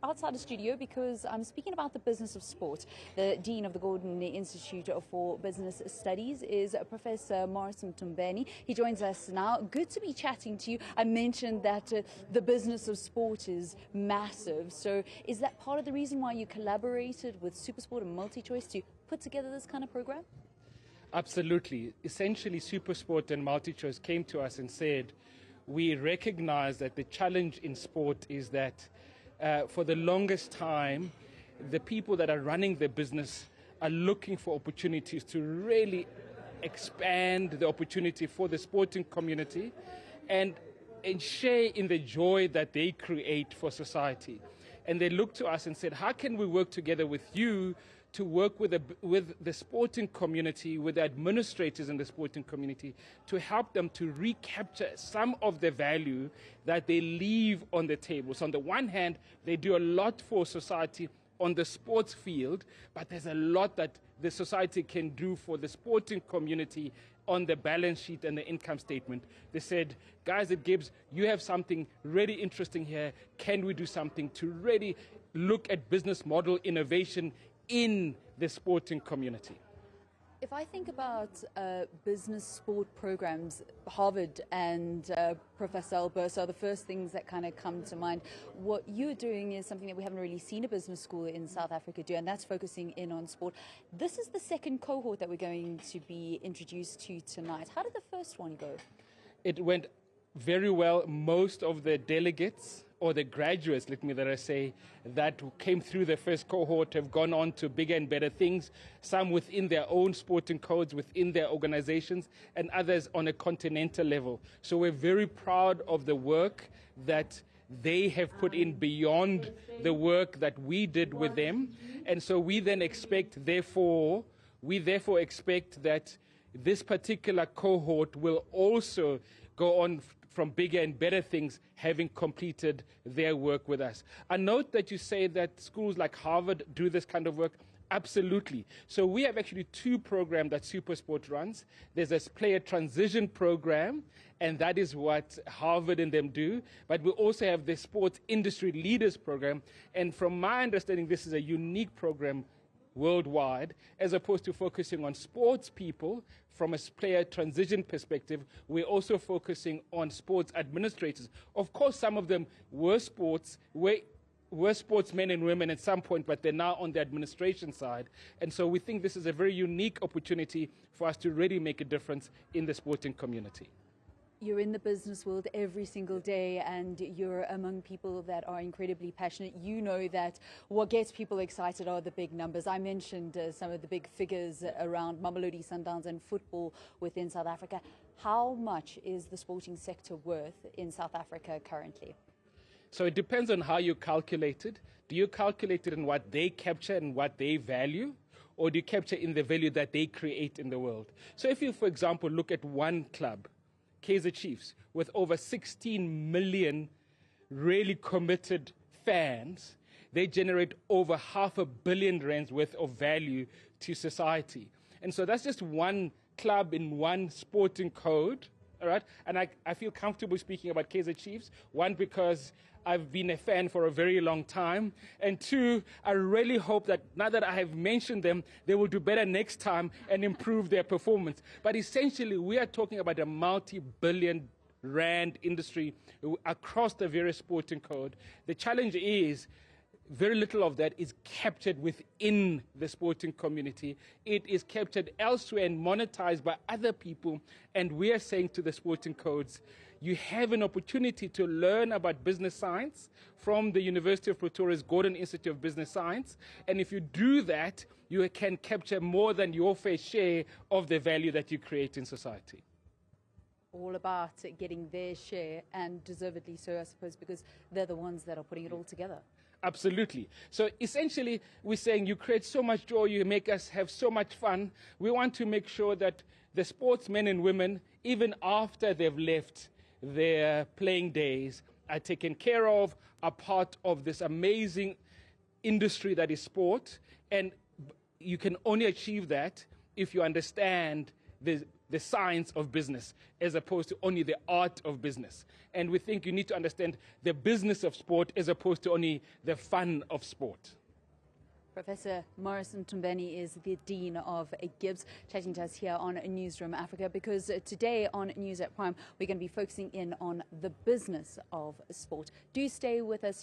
outside the studio because I'm speaking about the business of sport. The Dean of the Gordon Institute for Business Studies is Professor Mthombeni. He joins us now. Good to be chatting to you. I mentioned that the business of sport is massive. So is that part of the reason why you collaborated with SuperSport and MultiChoice to put together this kind of program? Absolutely. Essentially, SuperSport and MultiChoice came to us and said, we recognize that the challenge in sport is that for the longest time, the people that are running the business are looking for opportunities to really expand the opportunity for the sporting community and share in the joy that they create for society. And they looked to us and said, how can we work together with you to work with the sporting community, with the administrators in the sporting community, to help them to recapture some of the value that they leave on the table. So on the one hand, they do a lot for society on the sports field, but there's a lot that the society can do for the sporting community on the balance sheet and the income statement. They said, guys at GIBS, you have something really interesting here. Can we do something to really look at business model innovation in the sporting community? If I think about business sport programs, Harvard and Professor Alberto are the first things that kind of come to mind. What you're doing is something that we haven't really seen a business school in South Africa do, and that's focusing in on sport. This is the second cohort that we're going to be introduced to tonight. How did the first one go? It went very well. Most of the delegates, or the graduates, that came through the first cohort have gone on to bigger and better things, some within their own sporting codes, within their organizations, and others on a continental level. So we're very proud of the work that they have put in beyond the work that we did with them. And so we then expect, therefore expect that this particular cohort will also go on from bigger and better things, having completed their work with us. I note that you say that schools like Harvard do this kind of work. Absolutely. So we have actually two programs that SuperSport runs. There's a player transition program, and that is what Harvard and them do. But we also have the sports industry leaders program. And from my understanding, this is a unique program worldwide, as opposed to focusing on sports people from a player transition perspective. We're also focusing on sports administrators. Of course, some of them were sportsmen and women at some point, but they're now on the administration side. And so we think this is a very unique opportunity for us to really make a difference in the sporting community. You're in the business world every single day and you're among people that are incredibly passionate. You know that what gets people excited are the big numbers. I mentioned some of the big figures around Mamelodi Sundowns and football within South Africa. How much is the sporting sector worth in South Africa currently? So it depends on how you calculate it. Do you calculate it in what they capture and what they value? Or do you capture in the value that they create in the world? So if you, for example, look at one club, Kaizer Chiefs, with over 16 million really committed fans, they generate over R500 million worth of value to society. And so that's just one club in one sporting code, all right? And I feel comfortable speaking about Kaizer Chiefs, one, because I've been a fan for a very long time, and two, I really hope that now that I have mentioned them, they will do better next time and improve their performance. But essentially, we are talking about a multi-billion rand industry across the various sporting code. The challenge is very little of that is captured within the sporting community. It is captured elsewhere and monetized by other people. And we are saying to the sporting codes, you have an opportunity to learn about business science from the University of Pretoria's Gordon Institute of Business Science. And if you do that, you can capture more than your fair share of the value that you create in society. All about getting their share, and deservedly so, I suppose, because they're the ones that are putting it all together. Absolutely. So essentially, we're saying you create so much joy, you make us have so much fun. We want to make sure that the sportsmen and women, even after they've left their playing days, are taken care of, are part of this amazing industry that is sport. And you can only achieve that if you understand the the science of business as opposed to only the art of business. And we think you need to understand the business of sport as opposed to only the fun of sport. Professor Mthombeni is the Dean of GIBS, chatting to us here on Newzroom Afrika, because today on News at Prime, we're going to be focusing in on the business of sport. Do stay with us.